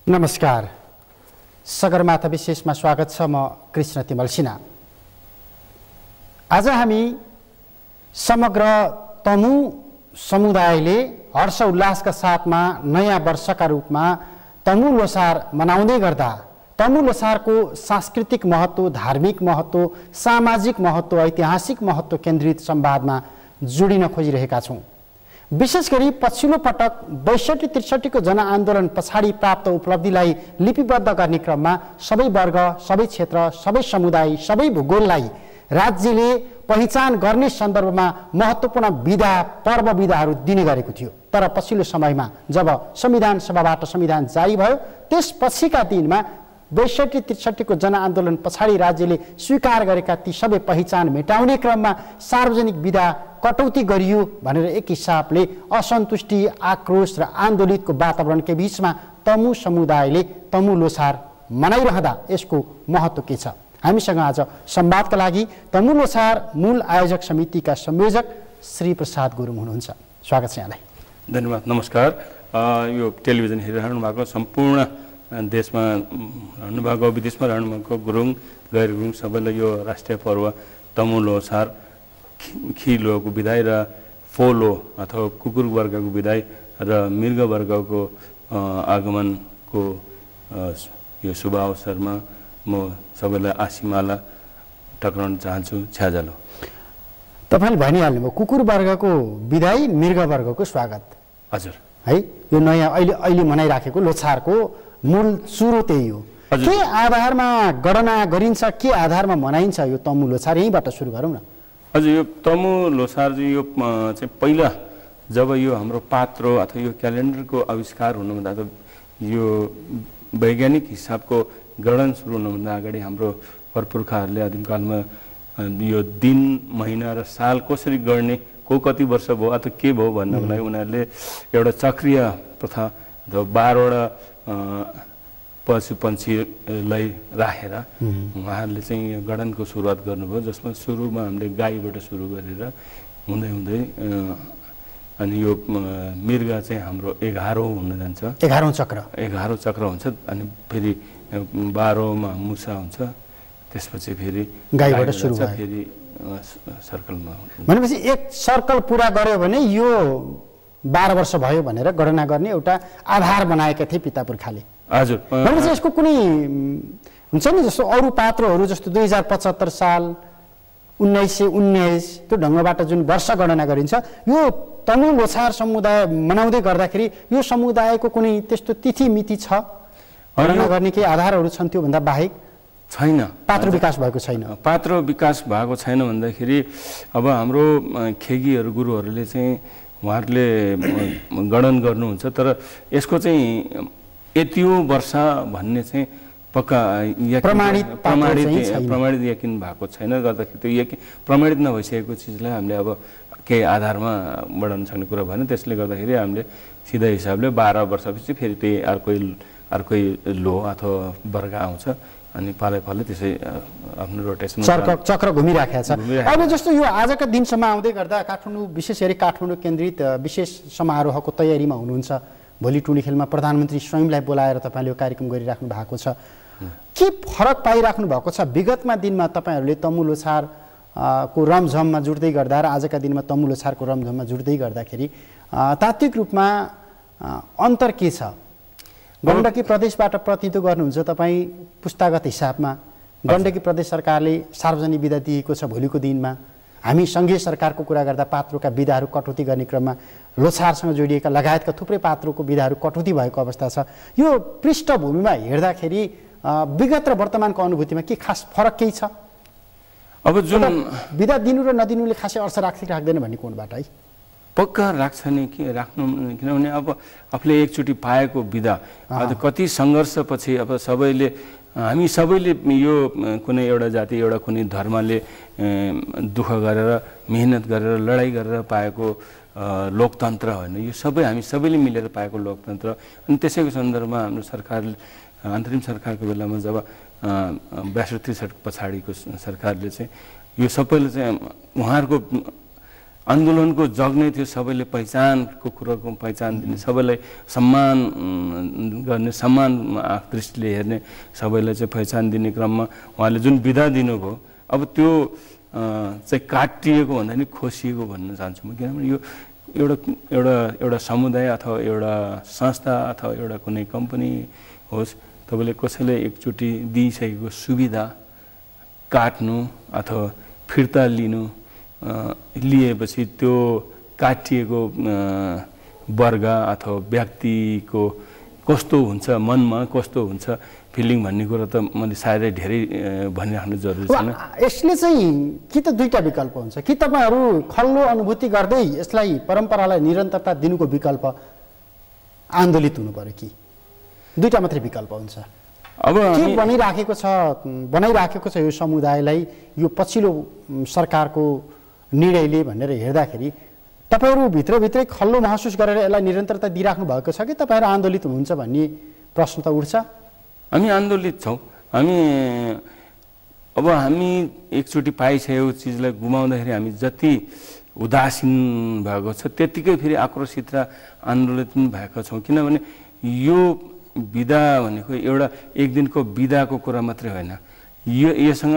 नमस्कार। सगरमाथा विशेषमा स्वागत छ। म कृष्ण तिमल सिन्हा। आज हामी समग्र तमु समुदायले हर्ष उल्लासका साथमा नयाँ वर्षका रूपमा तमु लोसार मनाउँदै गर्दा तमु लोसारको सांस्कृतिक महत्त्व, धार्मिक महत्त्व, सामाजिक महत्त्व, ऐतिहासिक महत्त्व केन्द्रित संवादमा जोडिन खोजिरहेका छौँ। विशेष गरी पछिल्लो पटक 62-63 को जनआन्दोलन पछाडि प्राप्त उपलब्धिलाई लिपिबद्ध गर्ने क्रममा सबै वर्ग, सबै क्षेत्र, सबै समुदाय, सबै भूगोललाई राज्यले पहिचान गर्ने सन्दर्भमा महत्त्वपूर्ण विधा, पर्व विधाहरू दिने गरेको थियो। तर पछिल्लो समयमा जब संविधान सभाबाट संविधान जारी भयो, त्यसपछिका दिनमा 62-63 को जनआन्दोलन पछाडि राज्यले स्वीकार गरेका ती सबै पहिचान मेटाउने क्रममा सार्वजनिक विधा कटौती गरियो भनेर एक हिसाबले असन्तुष्टि, आक्रोश र आन्दोलितको वातावरणकै बीचमा तमु समुदायले तमु लोसार मनाइरहँदा यसको महत्त्व के छ? हामीसँग आज संवादका लागि तमु लोसार मूल आयोजक समितिका संयोजक श्री प्रसाद गुरुङ हुनुहुन्छ। स्वागत छ यहाँलाई। धन्यवाद। नमस्कार। यो टेलिभिजन हेरिरहनु भएको सम्पूर्ण देशमा रहनुभएको, विदेशमा रहनुभएको गुरुङ, गैर गुरुङ सबैलाई यो राष्ट्रिय पर्व तमु लोसार, खिलोको विदाई र फोलो अथवा कुकुर वर्गको विदाई र मृग वर्गको आगमनको यो शुभ अवसरमा म सबैलाई आशीमाला टक्राउन चाहन्छु। छ्याजालो। तपाईँले भनिहाल्नुभयो कुकुर वर्गको विदाई, मृग वर्गको स्वागत। हजुर। है, यो नयाँ अहिले मनाइराखेको लोछारको मूल सुरु त्यही हो। के आधारमा गणना गरिन्छ, के आधारमा मनाइन्छ यो तमु लोछार? यहीँबाट सुरु गरौँ न। हजुर, यो तमु लोसार यो चाहिँ पहिला जब यो हाम्रो पात्रो अथवा यो क्यालेन्डरको आविष्कार हुनुभन्दा यो वैज्ञानिक हिसाबको गणन सुरु हुनुभन्दा अगाडि हाम्रो परपुर्खाहरूले आदिमकालमा यो दिन, महिना र साल कसरी गर्ने, को कति वर्ष भयो अथवा के भयो भन्नको लागि उनीहरूले एउटा चक्रीय प्रथा अथवा 12वटा पशु पन्छीलाई राखेर उहाँहरूले चाहिँ यो गणनको सुरुवात गर्नुभयो, जसमा सुरुमा हामीले गाईबाट सुरु गरेर हुँदै हुँदै अनि यो मृग चाहिँ हाम्रो 11औं हुन जान्छ। 11औं चक्र। 11औं चक्र हुन्छ। अनि फेरि 12औंमा मुसा हुन्छ। त्यसपछि फेरि गाईबाट सुरु भयो, फेरि सर्कलमा। भनेपछि एक सर्कल पुरा गर्यो भने यो 12 वर्ष भयो भनेर गणना गर्ने एउटा आधार बनाएका थिए पिता पुर्खाले। हजुर। भनेपछि यसको कुनै हुन्छ नि, जस्तो अरू पात्रोहरू जस्तो 2075 साल, 1919 त्यो ढङ्गबाट जुन वर्ष गणना गरिन्छ, यो तमु लोछार समुदाय मनाउँदै गर्दाखेरि यो समुदायको कुनै त्यस्तो तिथि मिति छ गणना गर्ने केही आधारहरू छन्? त्योभन्दा बाहेक छैन। पात्रो विकास भएको छैन। पात्रो विकास भएको छैन भन्दाखेरि अब हाम्रो खेगीहरू, गुरुहरूले चाहिँ उहाँहरूले गणन गर्नुहुन्छ, तर यसको चाहिँ यतियो वर्ष भन्ने चाहिँ पक्का प्रमाणित यकिन भएको छैन। गर्दाखेरि त्यो यकिन प्रमाणित नभइसकेको चिजलाई हामीले अब केही आधारमा बढाउन सक्ने कुरा भएन। त्यसले गर्दाखेरि हामीले सिधा हिसाबले 12 वर्षपछि फेरि त्यही अर्कै लो अथवा वर्ग आउँछ अनि पालैपालै त्यसै आफ्नो रोटेसन चक्र घुमिराखेको छ। अब जस्तो यो आजका दिनसम्म आउँदै गर्दा काठमाडौँ, विशेष गरी काठमाडौँ केन्द्रित विशेष समारोहको तयारीमा हुनुहुन्छ। भोलि टुँडीखेलमा प्रधानमन्त्री स्वयंलाई बोलाएर तपाईँले यो कार्यक्रम गरिराख्नु भएको छ। के फरक पाइराख्नु भएको छ? विगतमा दिनमा तपाईँहरूले तमु लोछार को रमझममा जुट्दै गर्दा र आजका दिनमा तमु लोछारको रमझममा जुट्दै गर्दाखेरि तात्विक रूपमा अन्तर के छ? गण्डकी प्रदेशबाट प्रतिनिधित्व गर्नुहुन्छ तपाईँ पुस्तागत हिसाबमा। गण्डकी प्रदेश सरकारले सार्वजनिक विधा दिएको छ भोलिको दिनमा। हामी सङ्घीय सरकारको कुरा गर्दा पात्रोका विधाहरू कटौती गर्ने क्रममा लोछारसँग जोडिएका लगायतका थुप्रै पात्रोको विधाहरू कटौती भएको अवस्था छ। यो पृष्ठभूमिमा हेर्दाखेरि विगत र वर्तमानको अनुभूतिमा के खास फरक केही छ? अब जुन विधा दिनु र नदिनुले खासै अर्थ राख्छ कि राख्दैन भन्ने कोणबाट है? पक्का राख्छ नि, के राख्नु, किनभने अब आफूले एकचोटि पाएको विधा कति सङ्घर्षपछि अब सबैले, हामी सबैले यो कुनै एउटा जाति, एउटा कुनै धर्मले दुःख गरेर, मेहनत गरेर, लडाइँ गरेर पाएको लोकतन्त्र होइन यो सबै, हामी सबैले मिलेर पाएको लोकतन्त्र। अनि त्यसैको सन्दर्भमा हाम्रो सरकार, अन्तरिम सरकारको बेलामा जब 62-63 पछाडिको सरकारले चाहिँ यो सबैले चाहिँ उहाँहरूको आन्दोलनको जग्ने थियो, सबैले पहिचानको कुराको पहिचान दिने, सबैलाई सम्मान गर्ने, सम्मान दृष्टिले हेर्ने, सबैलाई चाहिँ पहिचान दिने क्रममा उहाँले जुन विधा दिनुभयो, अब त्यो चाहिँ काटिएको भन्दा नि खोसिएको भन्न चाहन्छु म। किनभने यो एउटा समुदाय अथवा एउटा संस्था अथवा एउटा कुनै कम्पनी होस्, तपाईँले कसैलाई एकचोटि दिइसकेको सुविधा काट्नु अथवा फिर्ता लिएपछि त्यो काटिएको वर्ग अथवा व्यक्तिको कस्तो हुन्छ, मनमा कस्तो हुन्छ फिलिङ भन्ने कुरा त मैले सायदै धेरै भनिराख्नु जरुरी छैन। यसले चाहिँ कि त दुईटा विकल्प हुन्छ, कि तपाईँहरू खल्लो अनुभूति गर्दै यसलाई परम्परालाई निरन्तरता दिनुको विकल्प आन्दोलित हुनु पर्यो, कि दुईटा मात्रै विकल्प हुन्छ। अब के बनाइराखेको छ यो समुदायलाई यो पछिल्लो सरकारको निर्णयले भनेर हेर्दाखेरि तपाईँहरू भित्रभित्रै खल्लो महसुस गरेर यसलाई निरन्तरता दिइराख्नु भएको छ कि तपाईँहरू आन्दोलित हुनुहुन्छ भन्ने प्रश्न त उठ्छ। हामी आन्दोलित छौँ। हामी एकचोटि पाइसकेको चिजलाई गुमाउँदाखेरि हामी जति उदासीन भएको छ त्यतिकै फेरि आक्रोशित र आन्दोलित पनि भएको छौँ। किनभने यो विधा भनेको एउटा एक दिनको विधाको कुरा मात्रै होइन, योसँग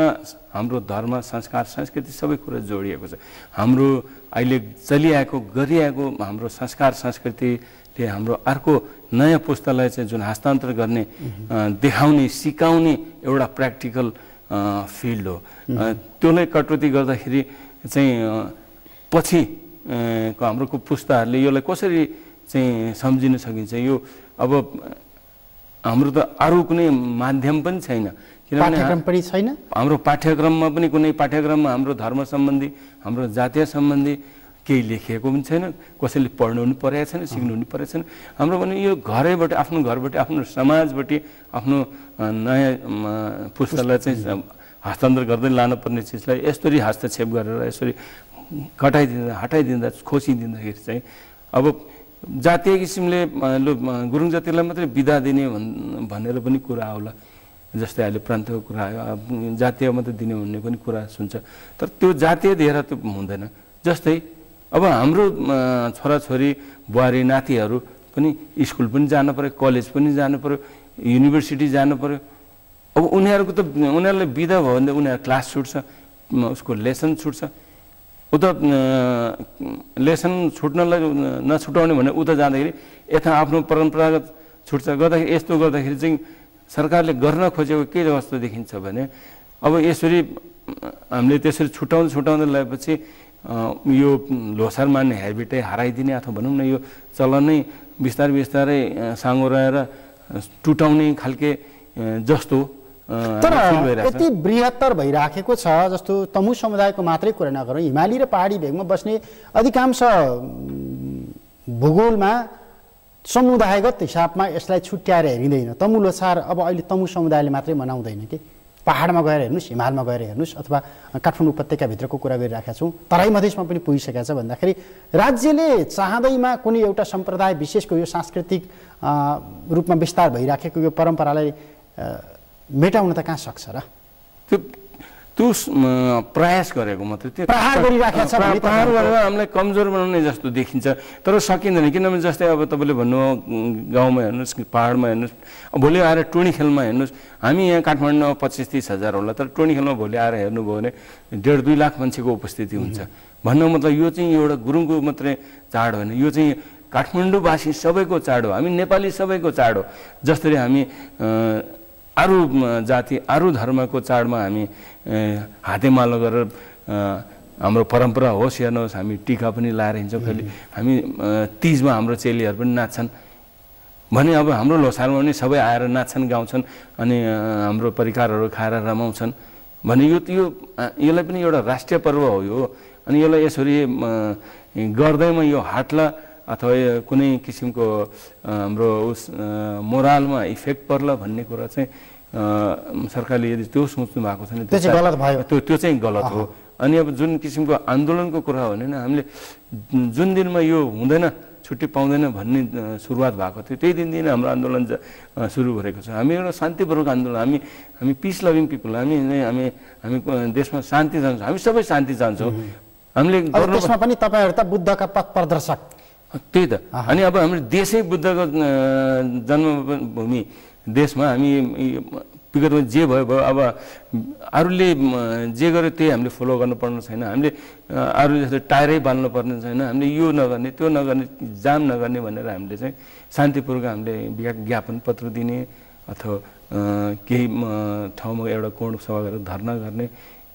हाम्रो धर्म, संस्कार, संस्कृति सबै कुरा जोडिएको छ। हाम्रो अहिले चलिआएको गरिआएको हाम्रो संस्कार संस्कृतिले हाम्रो अर्को नयाँ पुस्तालाई चाहिँ जुन हस्तान्तरण गर्ने, देखाउने, सिकाउने एउटा प्र्याक्टिकल फिल्ड हो। त्यसलाई कटौती गर्दाखेरि चाहिँ पछि हाम्रो पुस्ताहरूले यसलाई कसरी चाहिँ सम्झिन सकिन्छ। यो अब हाम्रो त अरू कुनै माध्यम पनि छैन, पाठ्यक्रम पनि छैन। हाम्रो पाठ्यक्रममा पनि कुनै पाठ्यक्रममा हाम्रो धर्म सम्बन्धी, हाम्रो जातीय सम्बन्धी केही लेखिएको पनि छैन, कसैले पढ्नु पनि परेको छैन, सिक्नु पनि परेको छैन। हाम्रो पनि यो घरैबाट, आफ्नो घरबाट, आफ्नो समाजबाट आफ्नो नयाँ पुस्तालाई चाहिँ हस्तान्तरण गर्दै लानुपर्ने चिजलाई यसरी हस्तक्षेप गरेर यसरी हटाइदिँदा खोसिदिँदाखेरि चाहिँ अब जातीय किसिमले गुरुङ जातिलाई मात्रै विधा दिने भनेर पनि कुरा आउला। जस्तै अहिले प्रान्तको कुरा आयो, जातीय मात्रै दिने भन्ने पनि कुरा सुन्छ, तर त्यो जातीय दिएर त्यो हुँदैन। जस्तै अब हाम्रो छोराछोरी, बुहारी, नातिहरू पनि स्कुल पनि जानु पऱ्यो, कलेज पनि जानु पऱ्यो, युनिभर्सिटी जानु पऱ्यो। अब उनीहरूलाई विधा भयो भने उनीहरू क्लास छुट्छ, उसको लेसन छुट्छ। उता लेसन छुट्नलाई नछुटाउने भने उता जाँदाखेरि यता आफ्नो परम्परागत छुट्छ। गर्दाखेरि यस्तो गर्दाखेरि चाहिँ सरकारले गर्न खोजेको के जस्तो देखिन्छ भने अब यसरी हामीले त्यसरी छुटाउँदै लगाएपछि यो लोसार मान्ने हेबिटै हराइदिने अथवा भनौँ न यो चलनै बिस्तारै साँगो रहेर टुटाउने खालके जस्तो तर यति बृहत्तर भइराखेको छ। जस्तो तमु समुदायको मात्रै कुरा नगरौँ, हिमाली र पहाडी भेगमा बस्ने अधिकांश भूगोलमा समुदायगत हिसाबमा यसलाई छुट्याएर हेरिँदैन। तमु लोसार अब अहिले तमु समुदायले मात्रै मनाउँदैन कि, पहाडमा गएर हेर्नुहोस्, हिमालमा गएर हेर्नुहोस्, अथवा काठमाडौँ उपत्यकाभित्रको कुरा गरिराखेका छौँ, तराई मधेसमा पनि पुगिसकेका छ भन्दाखेरि राज्यले चाहँदैमा कुनै एउटा सम्प्रदाय विशेषको यो सांस्कृतिक रूपमा विस्तार भइराखेको यो परम्परालाई मेटाउन त कहाँ सक्छ र? त्यो प्रयास गरेको मात्रै, त्यो प्रहार गरिराखेको छ, प्रहार गरेर हामीलाई कमजोर बनाउने जस्तो देखिन्छ। तर सकिँदैन, किनभने जस्तै अब तपाईँले भन्नुभयो गाउँमा हेर्नुहोस्, पहाडमा हेर्नुहोस्, भोलि आएर टोनी खेलमा हेर्नुहोस्। हामी यहाँ काठमाडौँमा 25-30 हजार होला, तर टोनी खेलमा भोलि आएर हेर्नुभयो भने 1.5-2 लाख मान्छेको उपस्थिति हुन्छ। भन्नु मतलब यो चाहिँ एउटा गुरुङको मात्रै चाड होइन, यो चाहिँ काठमाडौँवासी सबैको चाड हो, हामी नेपाली सबैको चाड हो। जसरी हामी अरू जाति, अरू धर्मको चाडमा हामी हातेमालो गरेर हाम्रो परम्परा होस् या नहोस् हामी टिका पनि लाएर हिँड्छौँ। कहिले हामी तीजमा हाम्रो चेलीहरू पनि नाच्छन् भने अब हाम्रो लोसारमा पनि सबै आएर नाच्छन्, गाउँछन्, अनि हाम्रो परिकारहरू खाएर रमाउँछन् भने यसलाई पनि एउटा राष्ट्रिय पर्व हो यो। अनि यसलाई यसरी गर्दैमा यो हाट्ला अथवा कुनै किसिमको हाम्रो उस मोरलमा इफेक्ट पर्ला भन्ने कुरा चाहिँ सरकारले यदि त्यो सोच्नु भएको छ भने त्यो गलत भयो, त्यो चाहिँ गलत हो। अनि अब जुन किसिमको आन्दोलनको कुरा हो भने हामीले जुन दिनमा यो हुँदैन, छुट्टी पाउँदैन भन्ने सुरुवात भएको थियो, त्यही दिन हाम्रो आन्दोलन सुरु गरेको छ। हामी एउटा शान्तिपूर्वक आन्दोलन, हामी पिस लभिङ पिपल, हामी देशमा शान्ति चाहन्छौँ, हामी सबै शान्ति चाहन्छौँ। हामीले त्यसमा पनि तपाईँहरू त बुद्धका पथ प्रदर्शक। त्यही त। अनि अब हाम्रो देशै बुद्धको जन्मभूमि देशमा हामी विगतमा जे भयो भयो, अब अरूले जे गर्यो त्यही हामीले फलो गर्नुपर्ने छैन। हामीले अरू जस्तो टायरै बाल्नु पर्ने छैन। हामीले यो नगर्ने त्यो नगर्ने जाम नगर्ने भनेर हामीले चाहिँ शान्तिपूर्वक हामीले ज्ञापन पत्र दिने अथवा केही ठाउँमा एउटा कोण सभा गरेर धरना गर्ने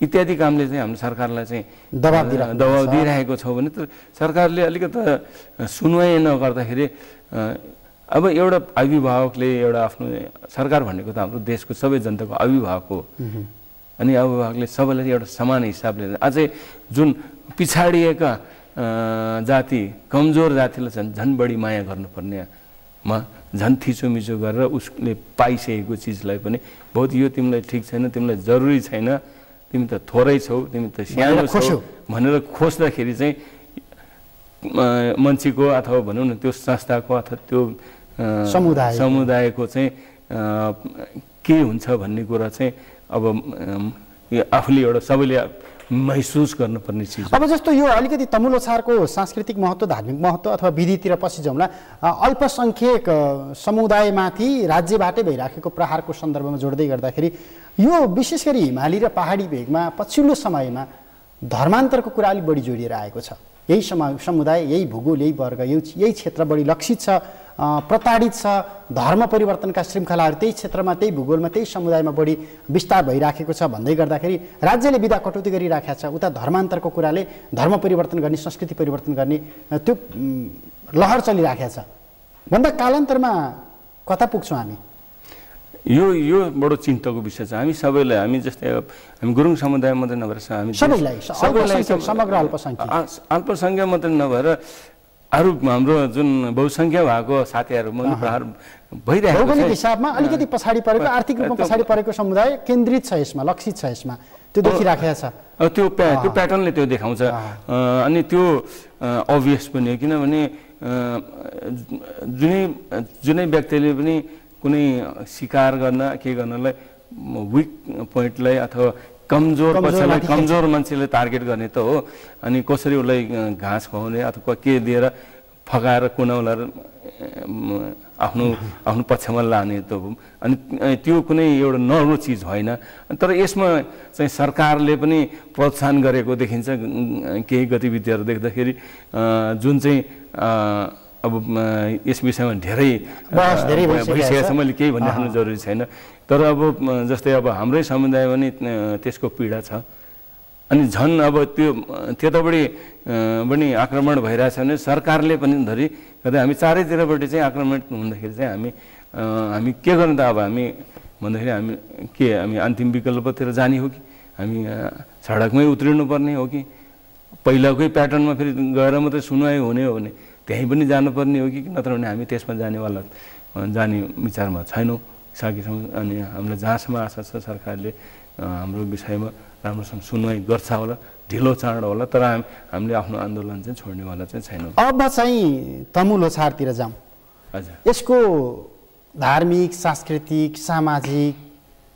इत्यादि कामले चाहिँ हाम्रो सरकारलाई चाहिँ दबाब दिइरहेको छौँ भने त सरकारले अलिकति सुनवाई नगर्दाखेरि अब एउटा अभिभावकले एउटा आफ्नो सरकार भनेको त हाम्रो देशको सबै जनताको अभिभावक हो। अनि अभिभावकले सबैलाई एउटा समान हिसाबले अझै जुन पिछाडिएका जाति कमजोर जातिलाई झन् बढी माया गर्नुपर्नेमा झन् थिचोमिचो गरेर उसले पाइसकेको चिजलाई पनि बहुत यो तिमीलाई ठिक छैन, तिमीलाई जरुरी छैन, तिमी त थोरै छौ, तिमी त सानो छौ भनेर खोज्दाखेरि चाहिँ मान्छेको अथवा भनौँ न त्यो संस्थाको अथवा त्यो समुदायको चाहिँ के हुन्छ भन्ने कुरा चाहिँ अब आफूले एउटा सबैले महसुस गर्नुपर्ने चिज। अब जस्तो यो अलिकति तमु लोछारको सांस्कृतिक महत्त्व, धार्मिक महत्त्व अथवा विधितिर पछि जाउँला, अल्पसङ्ख्यक समुदायमाथि राज्यबाटै भइराखेको प्रहारको सन्दर्भमा जोड्दै गर्दाखेरि यो विशेष गरी हिमाली र पहाडी भेगमा पछिल्लो समयमा धर्मान्तरको कुरा अलिक बढी जोडिएर आएको छ। यही समुदाय, यही भूगोल, यही वर्ग, यही क्षेत्र बढी लक्षित छ, प्रताडित छ। धर्म परिवर्तनका श्रृङ्खलाहरू त्यही क्षेत्रमा, त्यही भूगोलमा, त्यही समुदायमा बढी विस्तार भइराखेको छ भन्दै गर्दाखेरि राज्यले बिदा कटौती गरिराखेको छ। उता धर्मान्तरको कुराले धर्म परिवर्तन गर्ने, संस्कृति परिवर्तन गर्ने त्यो लहर चलिराखेको छ भन्दा कालान्तरमा कता पुग्छौँ हामी? यो बडो चिन्ताको विषय छ। हामी सबैलाई, हामी जस्तै हामी गुरुङ समुदाय मात्रै नभएर हामी सबैलाई समग्र अल्पसङ्ख्यक मात्रै नभएर अरू हाम्रो जुन बहुसङ्ख्या भएको साथीहरूमा प्रहार भइरहेको छ। भौगोलिक हिसाबमा अलिकति पछाडि परेको, आर्थिक रूपमा पछाडि परेको समुदाय केन्द्रित छ यसमा, लक्षित छ यसमा, त्यो देखिराखेको छ। त्यो प्याटर्नले त्यो देखाउँछ। अनि त्यो अभियस पनि हो, किनभने जुनै व्यक्तिले पनि कुनै शिकार गर्न के गर्नलाई विक पोइन्टलाई अथवा कमजोर पक्षलाई, कमजोर मान्छेले टार्गेट गर्ने त हो। अनि कसरी उसलाई घाँस खुवाउने अथवा के दिएर फकाएर कुनाउलाएर आफ्नो पक्षमा लाने त हो। अनि त्यो कुनै एउटा नर्मल चिज होइन। तर यसमा चाहिँ सरकारले पनि प्रोत्साहन गरेको देखिन्छ केही गतिविधिहरू देख्दाखेरि, जुन चाहिँ अब यस विषयमा धेरै भइसकेको छ, मैले केही भनिराख्नु जरुरी छैन। तर अब जस्तै अब हाम्रै समुदाय पनि त्यसको पीडा छ। अनि झन् अब त्यो त्यतापट्टि पनि आक्रमण भइरहेछ भने सरकारले पनि धरि गर्दा हामी चारैतिरबाट चाहिँ आक्रमण हुँदाखेरि चाहिँ हामी के गर्ने त? अब हामी भन्दाखेरि हामी अन्तिम विकल्पतिर जाने हो कि हामी सडकमै उत्रिनु पर्ने हो कि पहिलाकै प्याटर्नमा फेरि गएर मात्रै सुनवाई हुने हो भने त्यहीँ पनि जानुपर्ने हो कि नत्र भने हामी त्यसमा जाने विचारमा छैनौँ सकेसम्म। अनि हामीलाई जहाँसम्म आशा छ सरकारले हाम्रो विषयमा राम्रोसँग सुनवाई गर्छ होला, ढिलो चाँडो होला, तर हामीले आफ्नो आन्दोलन चाहिँ छोड्नेवाला चाहिँ छैनौँ। अब चाहिँ तमु लोछारतिर जाउँ। हजुर, यसको धार्मिक, सांस्कृतिक, सामाजिक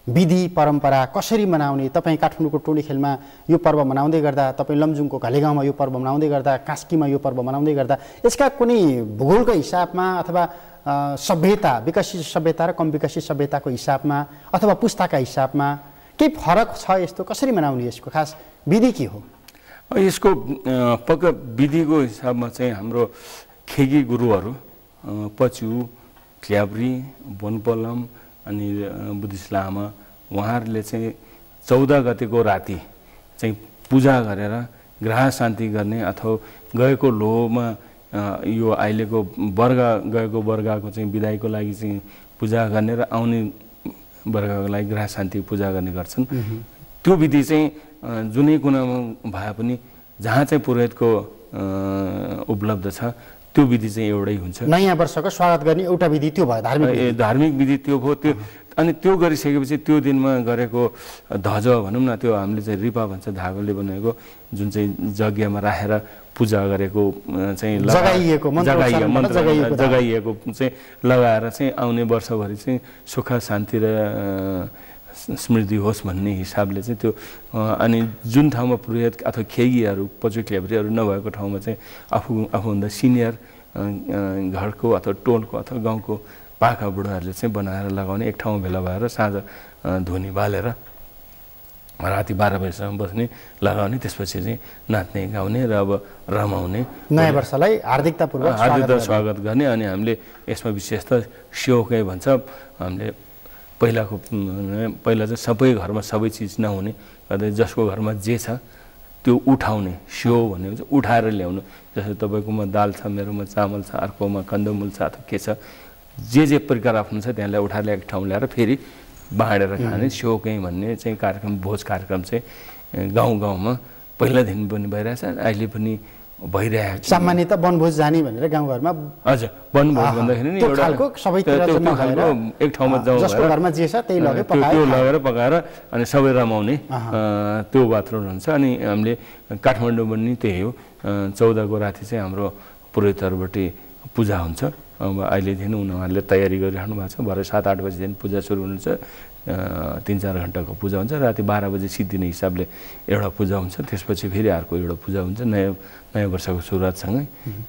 विधि परम्परा कसरी मनाउने? तपाईँ काठमाडौँको टोली खेलमा यो पर्व मनाउँदै गर्दा, तपाईँ लमजुङको घलेगाउँमा यो पर्व मनाउँदै गर्दा, कास्कीमा यो पर्व मनाउँदै गर्दा यसका कुनै भूगोलको हिसाबमा अथवा सभ्यता, विकसित सभ्यता र कम विकसित सभ्यताको हिसाबमा अथवा पुस्ताका हिसाबमा केही फरक छ? यस्तो कसरी मनाउने? यसको खास विधि के हो? यसको पक्का विधिको हिसाबमा चाहिँ हाम्रो खेगी गुरुहरू पचु, क्ल्याब्री, बनपलम अनि बुद्धिस्ट लामा उहाँहरूले चाहिँ 14 गतेको राति चाहिँ पूजा गरेर ग्रह शान्ति गर्ने अथवा गएको लोहमा यो अहिलेको गएको वर्गको चाहिँ विदाईको लागि चाहिँ पूजा गर्ने र आउने वर्गको लागि ग्रह शान्ति पूजा गर्ने गर्छन्। त्यो विधि चाहिँ जुनै कुनामा भए पनि जहाँ चाहिँ पुरोहितको उपलब्ध छ त्यो विधि चाहिँ एउटै हुन्छ। नयाँ वर्षको स्वागत गर्ने एउटा विधि त्यो भयो, धार्मिक विधि त्यो भयो। त्यो अनि त्यो गरिसकेपछि त्यो दिनमा गरेको ध्वज भनौँ न, त्यो हामीले चाहिँ रिपा भन्छ, धागोले बनाएको, जुन चाहिँ यज्ञमा राखेर पूजा गरेको चाहिँ जगाइएको चाहिँ लगाएर चाहिँ आउने वर्षभरि चाहिँ सुख शान्ति र स्मृति होस् भन्ने हिसाबले चाहिँ त्यो अनि जुन ठाउँमा पुरोहित अथवा खेगीहरू पचुक्लेब्रीहरू नभएको ठाउँमा चाहिँ आफूभन्दा सिनियर घरको अथवा टोलको अथवा गाउँको पाखा बुढाहरूले चाहिँ बनाएर लगाउने एक ठाउँमा भेला भएर साँझ धुनी बालेर राति 12 बजीसम्म बस्ने लगाउने त्यसपछि चाहिँ नाच्ने गाउने र अब रमाउने नयाँ वर्षलाई हार्दिकता स्वागत गर्ने अनि हामीले यसमा विशेष त स्योकै भन्छ हामीले पहिला चाहिँ सबै घरमा सबै चिज नहुने जसको घरमा जे छ त्यो उठाउने स्यो भन्ने हुन्छ उठाएर ल्याउनु जस्तै तपाईँकोमा दाल छ मेरोमा चामल छ अर्कोमा कन्दमूल छ अथवा के छ जे प्रकार आफ्नो छ त्यहाँलाई उठाएर एक ठाउँ ल्याएर फेरि बाँडेर खाने स्योकै भन्ने चाहिँ कार्यक्रम भोज कार्यक्रम चाहिँ गाउँ गाउँमा पहिलादेखि पनि भइरहेछ अहिले पनि भइरहेको छ। सामान्यतः वनभोज जाने भनेर गाउँघरमा हजुर वनभोज भन्दाखेरि नि एउटा एक ठाउँमा जाउँ घरमा जे छ त्यही लगेर पकाएर अनि सबै रमाउने त्यो वातावरण हुन्छ। अनि हामीले काठमाडौँ पनि त्यही हो 14 को राति चाहिँ हाम्रो पुरोहितहरूबाट पूजा हुन्छ। अब अहिलेदेखि उनीहरूले तयारी गरिराख्नु भएको छ भरे 7-8 बजीदेखि पूजा सुरु हुन्छ 3-4 घन्टाको पूजा हुन्छ राति 12 बजी सिद्धिने हिसाबले एउटा पूजा हुन्छ त्यसपछि फेरि अर्को एउटा पूजा हुन्छ नयाँ वर्षको सुरुवातसँगै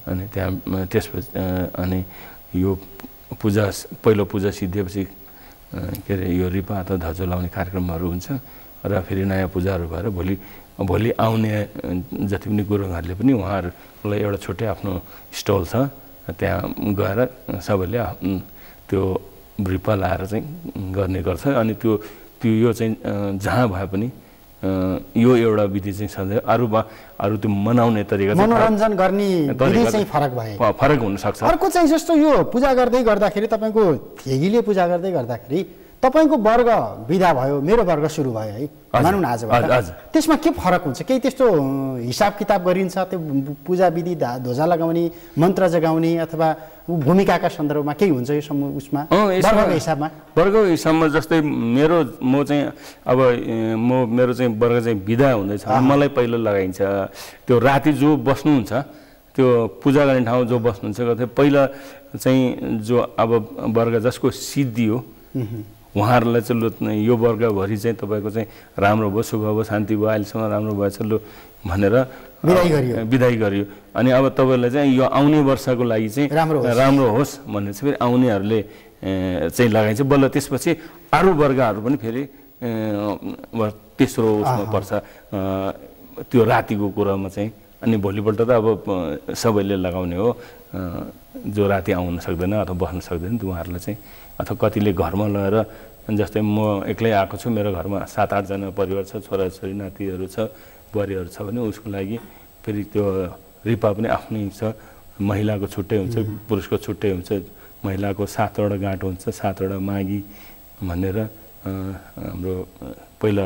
अनि त्यहाँ त्यसपछि अनि यो पूजा पहिलो पूजा सिद्धिएपछि के अरे यो रिपा अथवा धजो लाउने कार्यक्रमहरू हुन्छ र फेरि नयाँ पूजाहरू भएर भोलि आउने जति पनि गुरुङहरूले पनि उहाँहरूलाई एउटा छुट्टै आफ्नो स्टल छ त्यहाँ गएर सबैले त्यो रिपा लाएर चाहिँ गर्ने गर्छ। अनि त्यो यो चाहिँ जहाँ भए पनि यो एउटा विधि चाहिँ सधैँ अरू त्यो मनाउने तरिका मनोरञ्जन गर्ने विधि चाहिँ फरक हुनसक्छ। अर्को चाहिँ जस्तो यो पूजा गर्दै गर्दाखेरि तपाईँको खेगीले पूजा गर्दै गर्दाखेरि तपाईँको वर्ग विदा भयो मेरो वर्ग सुरु भयो है मानौँ न आजबाट त्यसमा के फरक हुन्छ केही त्यस्तो हिसाब किताब गरिन्छ त्यो पूजा विधि ध्वजा लगाउने मन्त्र जगाउने अथवा भूमिकाका सन्दर्भमा केही हुन्छ यो उसमा वर्गको हिसाबमा जस्तै म चाहिँ अब मेरो चाहिँ वर्ग चाहिँ विदा हुँदैछ मलाई पहिलो लगाइन्छ त्यो राति जो बस्नुहुन्छ त्यो पूजा गर्ने ठाउँ जो बस्नुहुन्छ पहिला चाहिँ जो अब वर्ग जसको सिद्धि हो उहाँहरूलाई चाहिँ लु यो वर्गभरि चाहिँ तपाईँको चाहिँ राम्रो भयो सुख भयो शान्ति भयो अहिलेसम्म राम्रो भएछ लु भनेर विदाई गरियो। अनि अब तपाईँलाई चाहिँ यो आउने वर्षको लागि चाहिँ राम्रो होस् भनेर चाहिँ फेरि आउनेहरूले चाहिँ लगाइन्छ बल्ल त्यसपछि अरू वर्गहरू पनि फेरि तेस्रो उसमा पर्छ त्यो रातिको कुरामा चाहिँ। अनि भोलिपल्ट त अब सबैले लगाउने हो जो राति आउन सक्दैन अथवा बस्न सक्दैन उहाँहरूलाई चाहिँ अथवा कतिले घरमा लगेर जस्तै म एक्लै आएको छु मेरो घरमा 7-8 जना परिवार छ छोराछोरी नातिहरू छ बुहारीहरू छ भने उसको लागि फेरि त्यो रिपा पनि आफ्नै छ महिलाको छुट्टै हुन्छ पुरुषको छुट्टै हुन्छ महिलाको 7वटा गाँठो हुन्छ 7वटा मागी भनेर हाम्रो पहिला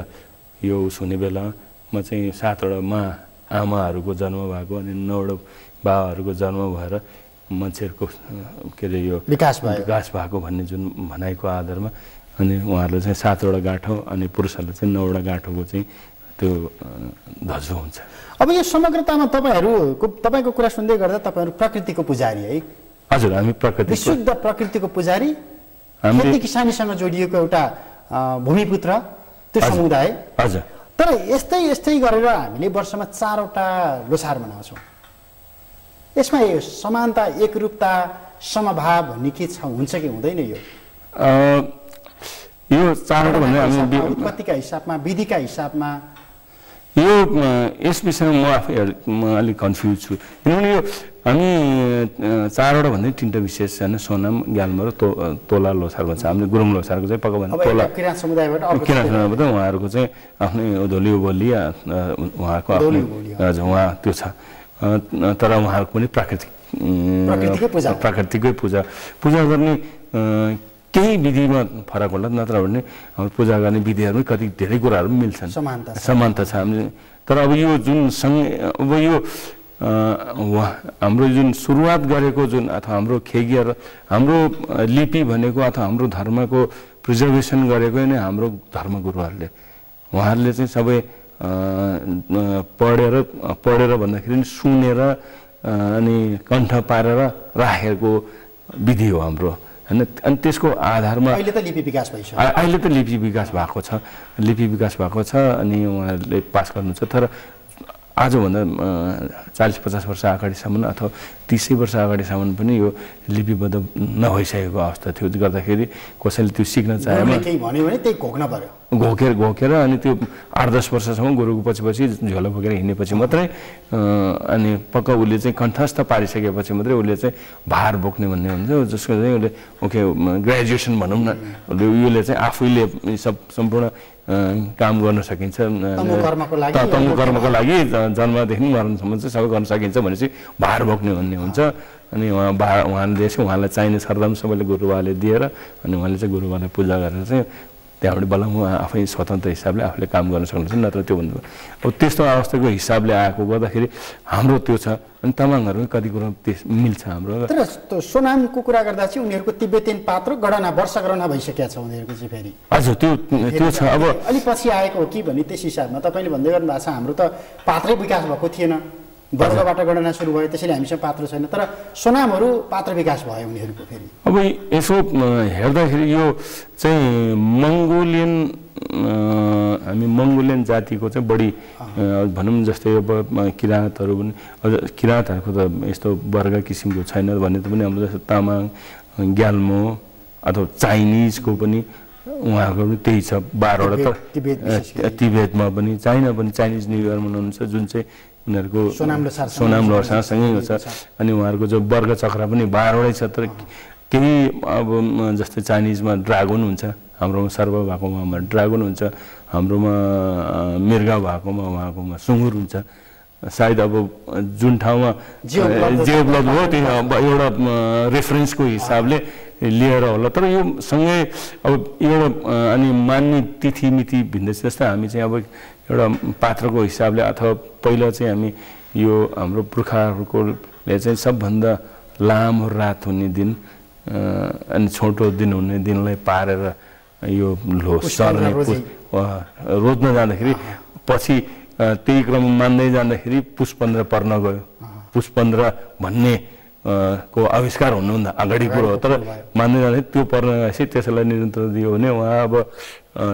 यो उस हुने बेलामा चाहिँ 7वटा आमाहरूको जन्म भएको अनि 9वटा बाबाहरूको जन्म भएर मान्छेहरूको के अरे यो विकास भएको भन्ने जुन भनाइको आधारमा अनि उहाँहरूले चाहिँ 7वटा गाँठो अनि पुरुषहरूले चाहिँ 9वटा गाँठोको चाहिँ त्यो धजो हुन्छ। अब यो समग्रतामा तपाईँको कुरा सुन्दै गर्दा तपाईँहरू प्रकृतिको पुजारी है? हजुर हामी विशुद्ध प्रकृतिको पुजारी खेती किसानीसँग जोडिएको एउटा भूमिपुत्र त्यो समुदाय। हजुर तर यस्तै गरेर हामीले वर्षमा 4वटा लोसार मनाउँछौँ यसमा समानता एकरूपता समभाव भन्ने के हुन्छ कि हुँदैन? यो 4वटा भन्ने हामी उत्पत्तिका हिसाबमा विधिका हिसाबमा यो यस विषयमा म अलिक कन्फ्युज छु किनभने यो हामी 4वटा भन्दै 3टा विशेष छैन सोनाम ग्याल्मो र तोला लोसार भन्छ हामीले गुरुङ लोसारको चाहिँ पक्का भन्दा तोला किराँत समुदायबाट उहाँहरूको चाहिँ आफ्नै धोली बोली उहाँको आफ्नै हजुर उहाँ त्यो छ तर उहाँहरूको पनि प्राकृतिकै पूजा गर्ने केही विधिमा फरक होला नत्र भने हाम्रो पूजा गर्ने विधिहरूमा कति धेरै कुराहरू पनि मिल्छन् समानता छ हामीले। तर अब यो जुन अब यो हाम्रो जुन सुरुवात गरेको जुन अथवा हाम्रो खेगीहरू हाम्रो लिपि भनेको अथवा हाम्रो धर्मको प्रिजर्भेसन गरेको नै हाम्रो धर्मगुरुहरूले उहाँहरूले चाहिँ सबै पढेर भन्दाखेरि सुनेर अनि कण्ठ पारेर राखेको विधि हो हाम्रो हैन। अनि त्यसको आधारमा अहिले त लिपि विकास भइसक्यो, अहिले त लिपि विकास भएको छ, लिपि विकास भएको छ अनि उहाँहरूले पास गर्नु छ। तर आजभन्दा 40-50 वर्ष अगाडिसम्म अथवा 30 वर्ष अगाडिसम्म पनि यो लिपिबद्ध नभइसकेको अवस्था थियो, गर्दाखेरि कसैले त्यो सिक्न चाहेमा केही भन्यो भने त्यही घोक्न पर्यो, घोकेर अनि त्यो 8-10 वर्षसम्म गुरुको पछि झोला बोकेर हिँडेपछि मात्रै अनि पक्का उसले चाहिँ कण्ठस्थ पारिसकेपछि मात्रै उसले चाहिँ भार बोक्ने भन्ने हुन्छ, जसको चाहिँ उसले ओके ग्रेजुएसन भनौँ न, उसले चाहिँ आफैले सम्पूर्ण काम गर्न सकिन्छ, तमु कर्मको लागि जन्मदेखि मरणसम्म चाहिँ सबै गर्न सकिन्छ भनेपछि भार बोक्ने भन्ने हुन्छ। अनि उहाँले चाहिँ उहाँलाई चाहिने सरदम सबैले गुरुबाले दिएर अनि उहाँले चाहिँ गुरुबालाई पूजा गरेर चाहिँ त्यहाँबाट बल्ल उहाँ आफै स्वतन्त्र हिसाबले आफूले काम गर्न सक्नुहुन्छ। नत्र त्यो भन्दा अब त्यस्तो अवस्थाको हिसाबले आएको गर्दाखेरि हाम्रो त्यो छ। अनि तामाङहरू कति कुरो मिल्छ हाम्रो। तर सोनामको कुरा गर्दा चाहिँ उनीहरूको तिब्बतीयन पात्र गणना वर्ष गणना भइसकेको छ उनीहरूको चाहिँ फेरि। हजुर त्यो छ। अब अलि पछि आएको हो कि भन्ने त्यस हिसाबमा तपाईँले भन्दै गर्नु भएको छ हाम्रो त पात्रै विकास भएको थिएन, वर्गबाट गणना सुरु भयो, त्यसैले हामीसँग पात्र छैन। तर सोनामहरू पात्र विकास भयो उनीहरूको फेरि। अब यसो हेर्दाखेरि यो चाहिँ मङ्गोलियन हामी मङ्गोलियन जातिको चाहिँ बढी भनौँ जस्तै अब किराँतहरू पनि किराँतहरूको त यस्तो वर्ग किसिमको छैन भन्ने त पनि हाम्रो जस्तो तामाङ ग्याल्मो अथवा चाइनिजको पनि उहाँहरूको पनि त्यही छ 12वटा। तिब्बतमा पनि चाइना पनि चाइनिज न्यु इयर मनाउनुहुन्छ जुन चाहिँ उनीहरूको सोनाम लोसारसँगै छ। अनि उहाँहरूको जो वर्ग चक्र पनि 12वटै छ। तर केही अब जस्तै चाइनिजमा ड्रागन हुन्छ, हाम्रोमा सर्प भएकोमा ड्रागन हुन्छ, हाम्रोमा मृगा भएकोमा उहाँकोमा सुँगुर हुन्छ। सायद अब जुन ठाउँमा जियोब्लड हो त्यो एउटा रेफरेन्सको हिसाबले लिएर होला। तर यो सँगै अब एउटा अनि मान्ने तिथि मिति भिन्दै छ। जस्तै हामी चाहिँ अब एउटा पात्रको हिसाबले अथवा पहिला चाहिँ हामी यो हाम्रो पुर्खाहरूकोले चाहिँ सबभन्दा लामो रात हुने दिन अनि छोटो दिन हुने दिनलाई पारेर यो सर्ने रोज्न जाँदाखेरि पछि त्यही क्रम मान्दै जाँदाखेरि पुष 15 पर्न गयो। पुष 15 भन्ने को आविष्कार हुनुभन्दा अगाडि कुरो हो। तर मान्दै जाँदाखेरि त्यो पर्न गएपछि त्यसैलाई निरन्तर दियो भने उहाँ अब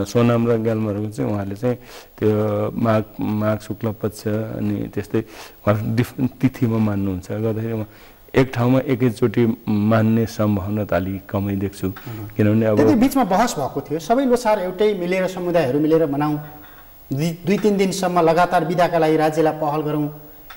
सोनाम र ग्याल्महरूको चाहिँ उहाँले चाहिँ त्यो माघ शुक्ल पक्ष अनि त्यस्तै उहाँहरू डिफ्रेन्ट तिथिमा मान्नुहुन्छ। गर्दाखेरि एक ठाउँमा एकैचोटि मान्ने सम्भावना त अलिक कमै देख्छु। किनभने अब बिचमा बहस भएको थियो सबै लोसार एउटै मिलेर समुदायहरू मिलेर मनाउँ, 2-3 दिनसम्म लगातार बिदाका लागि राज्यलाई पहल गरौँ,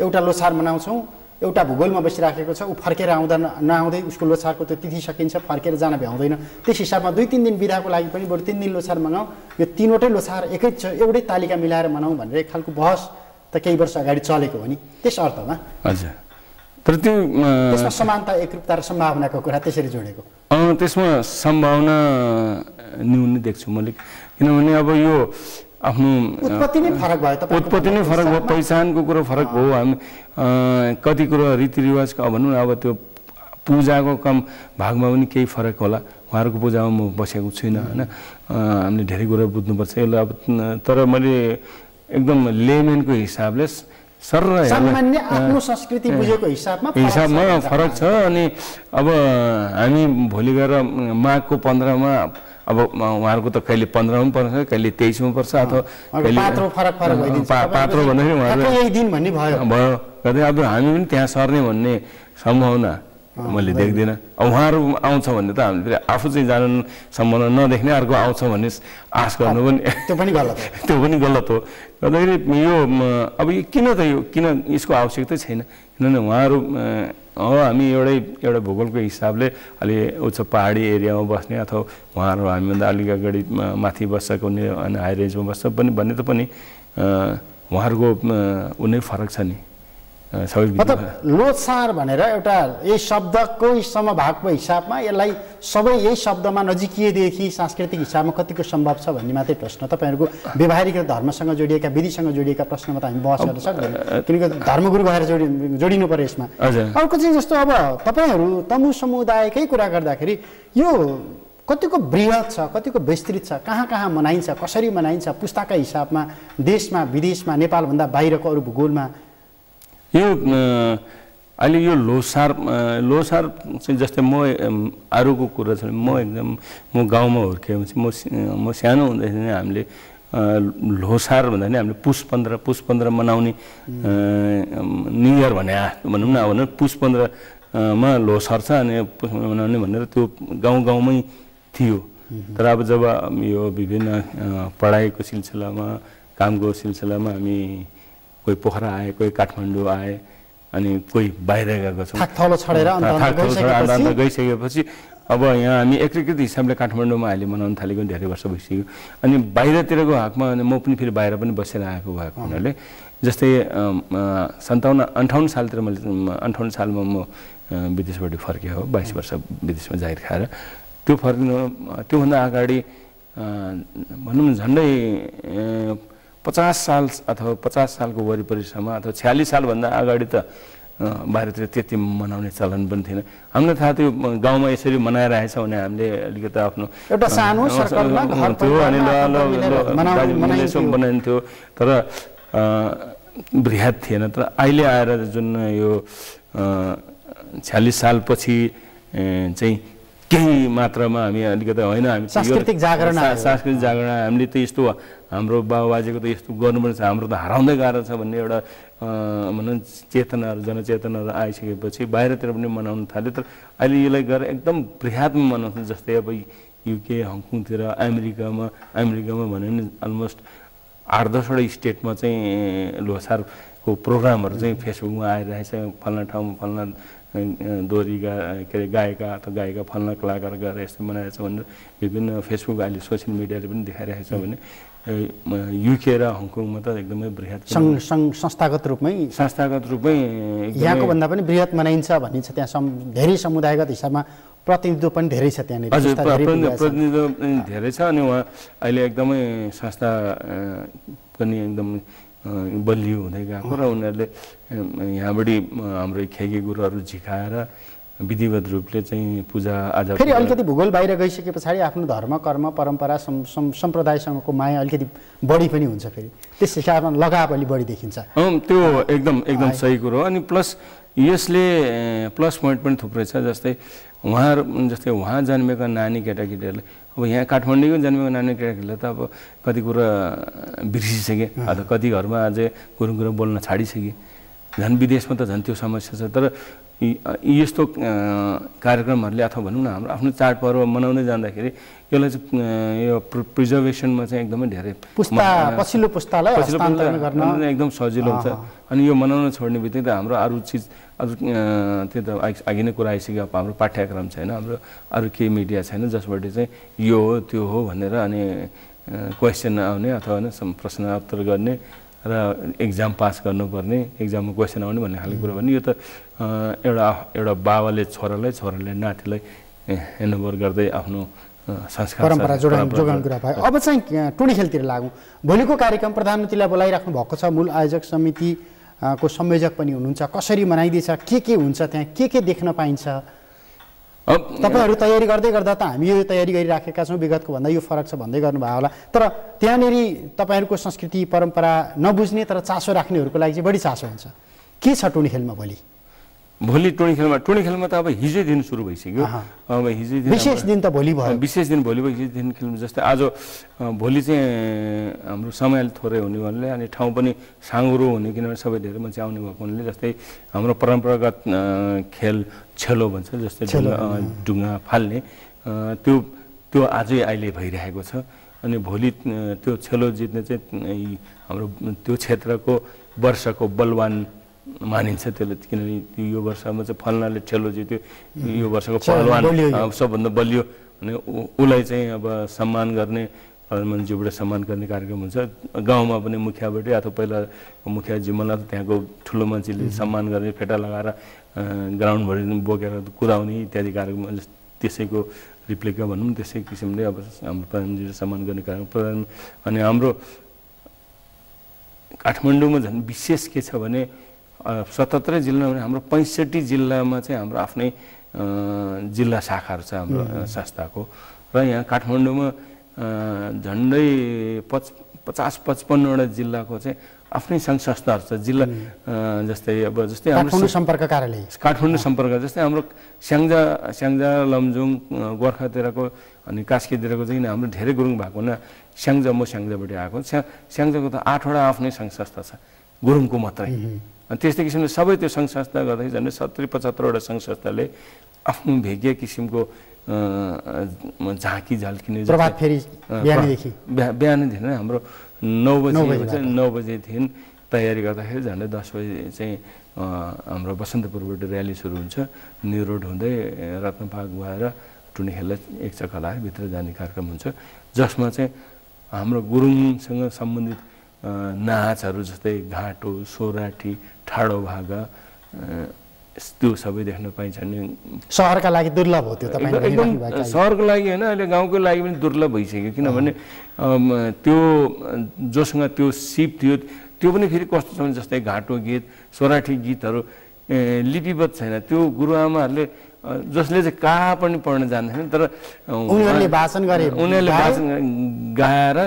एउटा लोसार मनाउँछौँ, एउटा भूगोलमा बसिराखेको छ ऊ फर्केर आउँदा नआउँदै उसको लोसारको त्यो तिथि सकिन्छ, फर्केर जान भ्याउँदैन। त्यस हिसाबमा 2-3 दिन बिदाको लागि पनि बरु 3 दिन लोसार मनाऊ, यो 3वटै लोसार एउटै तालिका मिलाएर मनाउँ भनेर एक खालको बहस त केही वर्ष अगाडि चलेको हो नि। त्यस अर्थमा हजुर तर त्यसमा समानता एकरूपता र सम्भावनाको कुरा त्यसरी जोडेको त्यसमा सम्भावना न्यून देख्छु मैले। किनभने अब यो आफ्नो उत्पत्ति नै फरक भयो, उत्पत्ति नै फरक भयो, पहिचानको कुरो फरक भयो। हामी कति कुरो रीतिरिवाजको भनौँ अब त्यो पूजाको कम भागमा पनि केही फरक होला। उहाँहरूको पूजामा म बसेको छुइनँ होइन, हामीले धेरै कुरा बुझ्नुपर्छ यसलाई। अब तर मैले एकदम लेमेनको हिसाबले सामान्य आफ्नो संस्कृति बुझेको हिसाबमा फरक छ। अनि अब हामी भोलि गएर माघको 15मा अब उहाँहरूको त कहिले 15मा पर्छ, कहिले 23मा पर्छ अथवा पात्रो फरक भइदिन्छ। पात्रो भन्दाखेरि उहाँहरू यही दिन भन्ने भयो गर्दै अब हामी पनि त्यहाँ सर्ने भन्ने सम्भावना मैले देख्दिनँ। उहाँहरू आउँछ भन्ने त हामीले आफू चाहिँ जानु सम्भावना नदेख्ने अर्को आउँछ भन्ने आश गर्नु पनि त्यो पनि गलत हो। गर्दाखेरि यो अब यो किन यसको आवश्यकता छैन। किनभने उहाँहरू हामी एउटा भूगोलको हिसाबले अलि उच्च पहाडी एरियामा बस्ने अथवा उहाँहरू हामीभन्दा अलिक अगाडि माथि बस्छ कुनै अनि हाई रेन्जमा बस्छ पनि भन्ने त पनि उहाँहरूको उनी फरक छ नि। मतलब लोसार भनेर एउटा यही शब्दको समभागको हिसाबमा यसलाई सबै यही शब्दमा नजिकिएदेखि सांस्कृतिक हिसाबमा कतिको सम्भव छ भन्ने मात्रै प्रश्न। तपाईँहरूको व्यवहारिक र धर्मसँग जोडिएका विधिसँग जोडिएका प्रश्नमा त हामी बहस गर्न सक्दैनौँ, किनकि धर्मगुरु भएर जोडिनु पर्यो यसमा। अर्को चाहिँ जस्तो अब तपाईँहरू तमु समुदायकै कुरा गर्दाखेरि यो कतिको बृहत छ, कतिको विस्तृत छ, कहाँ कहाँ मनाइन्छ, कसरी मनाइन्छ, पुस्ताका हिसाबमा देशमा विदेशमा नेपालभन्दा बाहिरको अरू भूगोलमा यो अहिले यो लोसार चाहिँ जस्तै म अरूको कुरा छ म एकदम म गाउँमा हुर्केपछि म सानो हुँदाखेरि नै हामीले लोसार भन्दा नि हामीले पुस 15 मनाउने न्यु इयर भनौँ न पुस 15 मा लोसार छ अनि पुस मनाउने भनेर त्यो गाउँमै थियो। तर अब जब यो विभिन्न पढाइको सिलसिलामा कामको सिलसिलामा हामी कोही पोखरा आए, कोही काठमाडौँ आए, अनि कोही बाहिर गएको छौँ, थाकथलो छोडेर अन्त गइसकेपछि अब यहाँ हामी एकीकृत हिसाबले काठमाडौँमा अहिले मनाउन थालेको धेरै वर्ष भइसक्यो। अनि बाहिरतिरको हकमा म पनि फेरि बाहिर पनि बसेर आएको भएको हुनाले जस्तै 57-58 सालतिर मैले 58 सालमा म विदेशबाट फर्केँ हो, 22 वर्ष विदेशमा जाहिर खाएर। त्यो फर्किनु त्योभन्दा अगाडि भनौँ न झन्डै 50 साल अथवा 50 सालको वरिपरिसम्म अथवा 46 सालभन्दा अगाडि त बाहिरतिर त्यति मनाउने चलन पनि थिएन। हामीलाई थाहा थियो गाउँमा यसरी मनाइरहेछ भने हामीले अलिकति आफ्नो एउटा सानो सर्कलमा घर थियो अनि बनाइन्थ्यो, तर बृहत थिएन। तर अहिले आएर जुन यो 46 सालपछि चाहिँ केही मात्रामा हामी अलिकति होइन हामी सांस्कृतिक जागरण हामीले त यस्तो हाम्रो बाबुबाजेको त यस्तो गर्नुपर्छ, हाम्रो त हराउँदै गएको छ भन्ने एउटा भनौँ चेतनाहरू जनचेतनाहरू आइसकेपछि बाहिरतिर पनि मनाउन थाल्यो। तर अहिले यसलाई गरेर एकदम बृहतमा मनाउँछ। जस्तै अब युके, हङकङतिर, अमेरिकामा भन्यो भने अलमोस्ट 8-10वटा स्टेटमा चाहिँ लोसारको प्रोग्रामहरू चाहिँ फेसबुकमा आइरहेछ। फल्ना ठाउँमा फल्ना दोहोरी के अरे गायिका अथवा गायिका फल्ना कलाकार गरेर यस्तो बनाइरहेछ भनेर विभिन्न फेसबुक अहिले सोसियल मिडियाले पनि देखाइरहेको छ भने युके र हङकङमा त एकदमै बृहत संस्थागत रूपमै यहाँको भन्दा पनि बृहत मनाइन्छ भनिन्छ। त्यहाँ धेरै समुदायगत हिसाबमा प्रतिनिधित्व पनि धेरै छ त्यहाँनिर। हजुर, प्रतिनिधित्व धेरै छ। अनि उहाँ अहिले एकदमै संस्था पनि एकदम बलियो हुँदै गएको र उनीहरूले यहाँबाट हाम्रो खेगी गुरुहरू झिकाएर विधिवत रूपले चाहिँ पूजा आजा फेरि अलिकति भूगोल बाहिर गइसके पछाडि आफ्नो धर्म, कर्म, परम्परा, सम्प्रदायसँगको माया अलिकति बढी पनि हुन्छ। फेरि त्यस हिसाबमा लगाव अलि बढी देखिन्छ। त्यो एकदम सही कुरो हो। अनि प्लस यसले प्लस पोइन्ट पनि थुप्रै छ। जस्तै उहाँ जन्मेका नानी केटाकेटीहरूले अब यहाँ काठमाडौँको जन्मेको नानी केटाकेटीहरूले त अब कति कुरा बिर्सिसके अथवा कति घरमा अझै कुरा बोल्न छाडिसके। झन् विदेशमा त झन् त्यो समस्या छ। तर यस्तो कार्यक्रमहरूले अथवा भनौँ न हाम्रो आफ्नो चाडपर्व मनाउँदै जाँदाखेरि यसलाई चाहिँ यो प्रिजर्भेसनमा चाहिँ एकदमै धेरै पछिल्लो पुस्तालाई एकदम सजिलो हुन्छ। अनि यो मनाउन छोड्ने बित्तिकै त हाम्रो अरू चिज त्यो त अघि नै कुरा आइसक्यो। हाम्रो पाठ्यक्रम छैन, हाम्रो अरू केही मिडिया छैन जसबाट चाहिँ यो हो त्यो हो भनेर अनि क्वेसन आउने अथवा प्रश्न उत्तर गर्ने र एक्जाम पास गर्नुपर्ने, एक्जाममा क्वेसन आउने भन्ने खालको कुरा भने यो त एउटा बाबाले छोराले नातिलाई हेन्डओभर गर्दै आफ्नो संस्कार परम्परा जोगाउन कुरा भयो। अब चाहिँ टोली खेलतिर लागौँ। भोलिको कार्यक्रम प्रधानमन्त्रीलाई बोलाइराख्नु भएको छ, मूल आयोजक समिति को संयोजक पनि हुनुहुन्छ। कसरी मनाइदिन्छ, के हुन्छ त्यहाँ, के देख्न पाइन्छ? तपाईँहरू तयारी गर्दै गर्दा त हामी यो तयारी गरिराखेका छौँ, विगतको भन्दा यो फरक छ भन्दै गर्नुभयो होला। तर त्यहाँनिर तपाईँहरूको संस्कृति परम्परा नबुझ्ने तर चासो राख्नेहरूको लागि चाहिँ बढी चासो हुन्छ। के छ टोली खेलमा भोलि टोली खेलमा त अब हिजै दिन सुरु भइसक्यो। अब हिजै दिन विशेष दिन त भोलि भयो। विशेष दिन भोलि भयो। हिजै दिन खेल्नु जस्तै आज भोलि चाहिँ हाम्रो समय थोरै हुने भन्ने अनि ठाउँ पनि साँगुरो हुने, किनभने सबै धेरै मान्छे आउने भएको हुनाले जस्तै हाम्रो परम्परागत खेल छेलो भन्छ, जस्तै ढुङ्गा फाल्ने त्यो आजै अहिले भइरहेको छ। अनि भोलि त्यो छेलो जित्ने चाहिँ हाम्रो त्यो क्षेत्रको वर्षको बलवान मानिन्छ त्यसले, किनभने यो वर्षमा चाहिँ फल्नाले ठेलो जित्यो, यो वर्षको पहलवान सबभन्दा बलियो अनि उसलाई चाहिँ अब सम्मान गर्ने, प्रधानमन्त्रीबाट सम्मान गर्ने कार्यक्रम हुन्छ। गाउँमा पनि मुखियाबाटै अथवा पहिला मुखिया जिम्मेला त्यहाँको ठुलो मान्छेले सम्मान गर्ने, फेटा लगाएर ग्राउन्डभरि बोकेर कुदाउने इत्यादि कार्यक्रम, त्यसैको रिप्लिका भनौँ त्यसै किसिमले अब हाम्रो प्रधानमन्त्रीले सम्मान गर्ने कार्यक्रम। अनि हाम्रो काठमाडौँमा झन् विशेष के छ भने 77 जिल्ला भने हाम्रो 65 जिल्लामा चाहिँ हाम्रो आफ्नै जिल्ला शाखाहरू छ हाम्रो संस्थाको। र यहाँ काठमाडौँमा झन्डै 50-55वटा जिल्लाको चाहिँ आफ्नै सङ्घ संस्थाहरू छ जिल्ला जस्तै जस्तै काठमाडौँ सम्पर्क कार्यालय काठमाडौँ सम्पर्क जस्तै हाम्रो स्याङ्जा लमजुङ गोर्खातिरको अनि कास्कीतिरको चाहिँ हाम्रो धेरै गुरुङ भएको हुना स्याङ्जा म स्याङ्जाबाट आएको स्याङ्जाको त 8वटा आफ्नै सङ्घ संस्था छ गुरुङको मात्रै अनि त्यस्तै किसिमले सबै त्यो सङ्घ संस्था गर्दाखेरि झन्डै 70-75वटा सङ्घ संस्थाले आफ्नो भेगिया किसिमको झाँकी झल्किने प्रभात फेरि बिहानदेखि नै हाम्रो 9 बजेदेखि तयारी गर्दाखेरि झन्डै 10 बजे चाहिँ हाम्रो बसन्तपुरबाट र्याली सुरु हुन्छ न्यू रोड हुँदै रत्नपार्क भएर टुनीखेललाई एक चक्कर लगाएर भित्र जाने कार्यक्रम हुन्छ जसमा चाहिँ हाम्रो गुरुङसँग सम्बन्धित नाचहरू जस्तै घाटो सोराठी ठाडो भागा त्यो सबै देख्न पाइन्छ नि सहरका लागि दुर्लभ हो त्यो एकदम सहरको लागि होइन अहिले गाउँको लागि पनि दुर्लभ भइसक्यो किनभने त्यो जोसँग त्यो सिप थियो त्यो पनि फेरि कस्तो छ भने जस्तै घाटो गीत सोराठी गीतहरू लिपिबद्ध छैन त्यो गुरुआमाहरूले जसले चाहिँ कहाँ पनि पढ्न जान्दैनन् तर उनीहरूले भाषण गाएर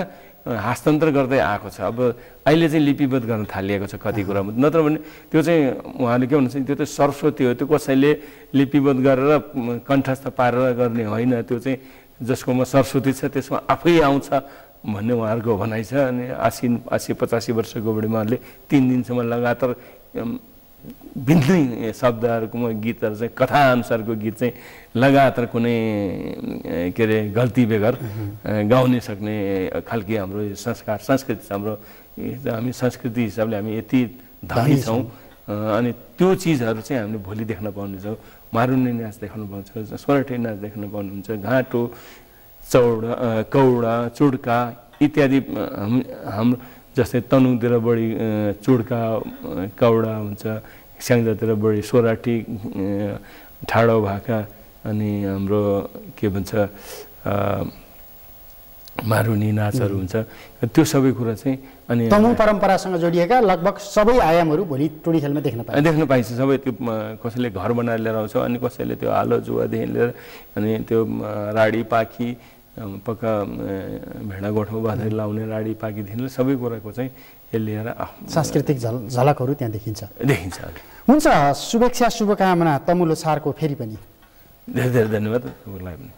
हस्तान्तरण गर्दै आएको छ अब अहिले चाहिँ लिपिबद्ध गर्न थालिएको छ कति कुरामा नत्र भने त्यो चाहिँ उहाँले के भन्नुहुन्छ त्यो त सरस्वती हो त्यो कसैले लिपिबद्ध गरेर कण्ठस्थ पारेर गर्ने होइन त्यो चाहिँ जसकोमा सरस्वती छ त्यसमा आफै आउँछ भन्ने उहाँहरूको भनाइ छ अनि 80-85 वर्षको बुढीमाले 3 दिनसम्म लगातार भिन्नै शब्दहरूको गीतहरू चाहिँ कथाअनुसारको गीत चाहिँ लगातार कुनै के अरे गल्ती बेगर गाउने सक्ने खालको हाम्रो संस्कार संस्कृति छ हाम्रो हामी संस्कृति हिसाबले हामी यति धनी छौँ अनि त्यो चिजहरू चाहिँ हामीले भोलि देख्न पाउनेछौँ मारुनी नाच देख्न पाउँछ सोराठी नाच देख्न पाउनुहुन्छ घाटो कौडा चुड्का इत्यादि हाम्रो जस्तै तनुङतिर बढी चुड्का कौडा हुन्छ स्याङ्जातिर बढी सोराठी ठाडो भाका अनि हाम्रो के भन्छ मारुनी नाचहरू हुन्छ त्यो सबै कुरा चाहिँ अनि तमु परम्परासँग जोडिएका लगभग सबै आयामहरू भोलि टुनीखेलमा देख्न पाइन्छ सबै त्यो कसैले घर बनाएर लिएर आउँछ अनि कसैले त्यो आलो जुवादेखि लिएर अनि त्यो राडी पाखी पक्का भेडा गोठमा बाँधेर लाउने राडी पाकीदेखि सबै कुराको चाहिँ लिएर सांस्कृतिक झलकहरू त्यहाँ देखिन्छ हुन्छ शुभेच्छा शुभकामना तमु लोछारको फेरि पनि धेरै धेरै धन्यवाद तपाईँलाई पनि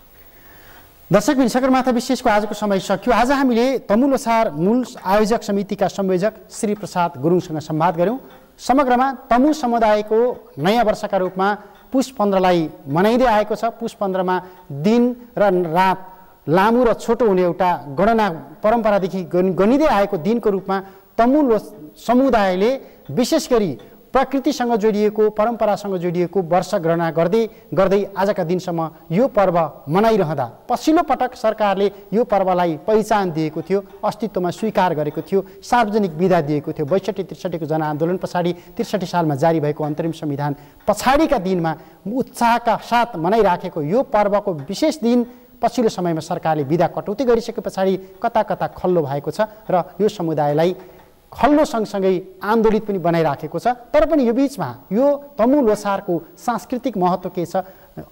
दर्शकबिन सगरमाथा विशेषको आजको समय सकियो आज हामीले तमु लोछार मूल आयोजक समितिका संयोजक श्री प्रसाद गुरुङसँग संवाद गऱ्यौँ समग्रमा तमु समुदायको नयाँ वर्षका रूपमा पुष 15लाई मनाइँदै आएको छ पुष 15मा दिन र रात लामो र छोटो हुने एउटा गणना परम्परादेखि गनिँदै आएको दिनको रूपमा तमु समुदायले विशेष गरी प्रकृतिसँग जोडिएको परम्परासँग जोडिएको वर्ष गणना गर्दै आजका दिनसम्म यो पर्व मनाइरहँदा पछिल्लो पटक सरकारले यो पर्वलाई पहिचान दिएको थियो अस्तित्वमा स्वीकार गरेको थियो सार्वजनिक बिदा दिएको थियो 62-63 को जनआन्दोलन पछाडि 63 सालमा जारी भएको अन्तरिम संविधान पछाडिका दिनमा उत्साहका साथ मनाइराखेको यो पर्वको विशेष दिन पछिल्लो समयमा सरकारले बिदा कटौती गरिसके पछाडि कता कता खल्लो भएको छ र यो समुदायलाई खल्लो सँगसँगै आन्दोलित पनि बनाइराखेको छ तर पनि यो बीचमा यो तमु लोछारको सांस्कृतिक महत्त्व के छ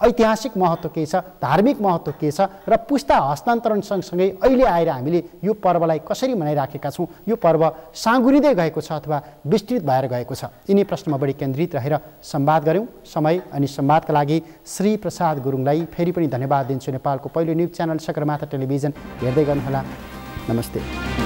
ऐतिहासिक महत्त्व के छ धार्मिक महत्त्व के छ र पुस्ता हस्तान्तरण सँगसँगै अहिले आएर हामीले यो पर्वलाई कसरी मनाइराखेका छौँ यो पर्व साँगुरिँदै गएको छ अथवा विस्तृत भएर गएको छ यिनी प्रश्नमा बढी केन्द्रित रहेर संवाद गऱ्यौँ समय अनि संवादका लागि श्री प्रसाद गुरुङलाई फेरि पनि धन्यवाद दिन्छु नेपालको पहिलो न्युज च्यानल सगरमाथा टेलिभिजन हेर्दै गर्नुहोला नमस्ते